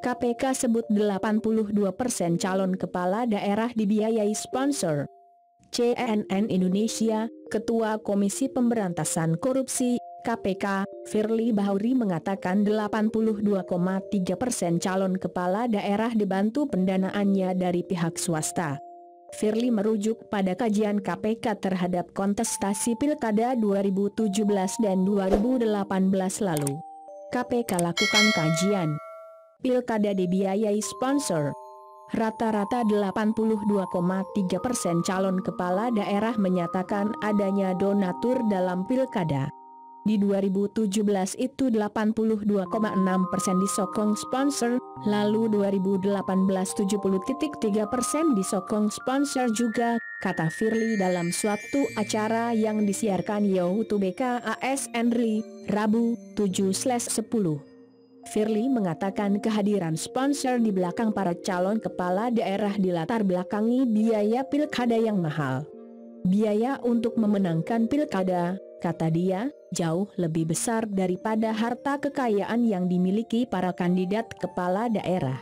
KPK sebut 82% calon kepala daerah dibiayai sponsor. CNN Indonesia, Ketua Komisi Pemberantasan Korupsi, KPK, Firly Bahuri mengatakan 82,3% calon kepala daerah dibantu pendanaannya dari pihak swasta. Firly merujuk pada kajian KPK terhadap kontestasi Pilkada 2017 dan 2018 lalu. KPK lakukan kajian. Pilkada dibiayai sponsor. Rata-rata 82,3% calon kepala daerah menyatakan adanya donatur dalam pilkada. Di 2017 itu 82,6% disokong sponsor, lalu 2018 70,3% disokong sponsor juga, kata Firly dalam suatu acara yang disiarkan YouTube KASNRI, Rabu, 7/10. Firly mengatakan kehadiran sponsor di belakang para calon kepala daerah dilatar belakangi biaya pilkada yang mahal. Biaya untuk memenangkan pilkada, kata dia, jauh lebih besar daripada harta kekayaan yang dimiliki para kandidat kepala daerah.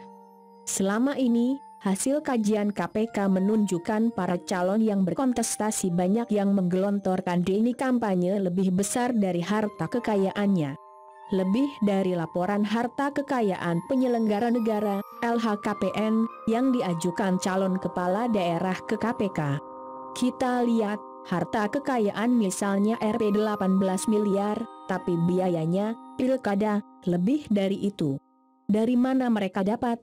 Selama ini, hasil kajian KPK menunjukkan para calon yang berkontestasi banyak yang menggelontorkan dana kampanye lebih besar dari harta kekayaannya. Lebih dari laporan harta kekayaan penyelenggara negara, LHKPN, yang diajukan calon kepala daerah ke KPK. Kita lihat, harta kekayaan misalnya Rp 18 miliar, tapi biayanya, pilkada, lebih dari itu. Dari mana mereka dapat?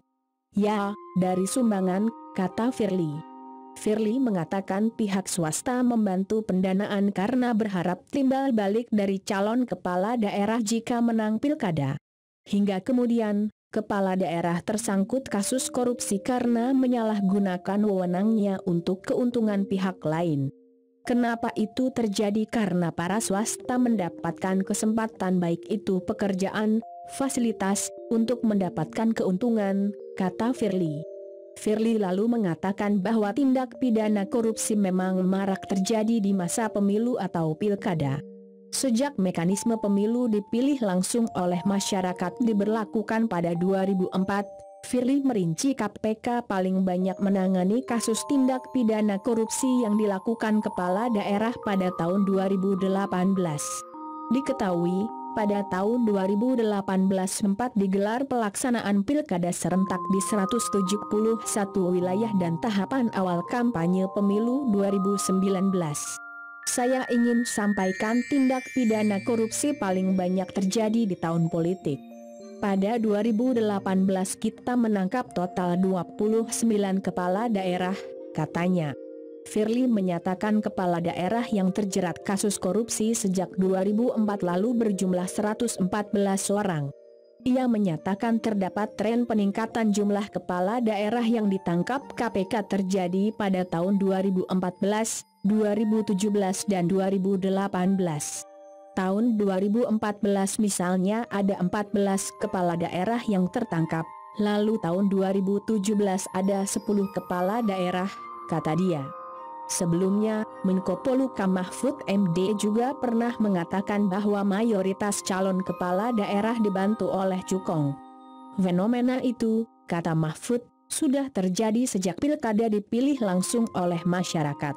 Ya, dari sumbangan, kata Firly. Firly mengatakan pihak swasta membantu pendanaan karena berharap timbal balik dari calon kepala daerah jika menang pilkada. Hingga kemudian, kepala daerah tersangkut kasus korupsi karena menyalahgunakan wewenangnya untuk keuntungan pihak lain. Kenapa itu terjadi? Karena para swasta mendapatkan kesempatan baik itu pekerjaan, fasilitas, untuk mendapatkan keuntungan, kata Firly. Firly lalu mengatakan bahwa tindak pidana korupsi memang marak terjadi di masa pemilu atau pilkada. Sejak mekanisme pemilu dipilih langsung oleh masyarakat diberlakukan pada 2004, Firly merinci KPK paling banyak menangani kasus tindak pidana korupsi yang dilakukan kepala daerah pada tahun 2018. Diketahui, pada tahun 2018 sempat digelar pelaksanaan pilkada serentak di 171 wilayah dan tahapan awal kampanye pemilu 2019. Saya ingin sampaikan tindak pidana korupsi paling banyak terjadi di tahun politik. Pada 2018 kita menangkap total 29 kepala daerah, katanya. Firly menyatakan kepala daerah yang terjerat kasus korupsi sejak 2004 lalu berjumlah 114 orang. Ia menyatakan terdapat tren peningkatan jumlah kepala daerah yang ditangkap KPK terjadi pada tahun 2014, 2017 dan 2018. Tahun 2014 misalnya ada 14 kepala daerah yang tertangkap, lalu tahun 2017 ada 10 kepala daerah, kata dia. Sebelumnya, Menko Polhukam Mahfud MD juga pernah mengatakan bahwa mayoritas calon kepala daerah dibantu oleh cukong. Fenomena itu, kata Mahfud, sudah terjadi sejak pilkada dipilih langsung oleh masyarakat.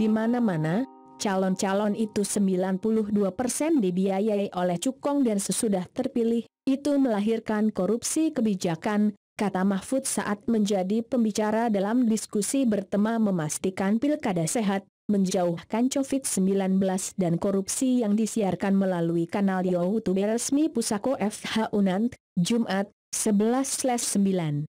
Di mana-mana, calon-calon itu 92% dibiayai oleh cukong dan sesudah terpilih, itu melahirkan korupsi kebijakan, kata Mahfud saat menjadi pembicara dalam diskusi bertema memastikan pilkada sehat, menjauhkan COVID-19 dan korupsi yang disiarkan melalui kanal YouTube resmi Pusako FH Unant, Jumat, 11/9.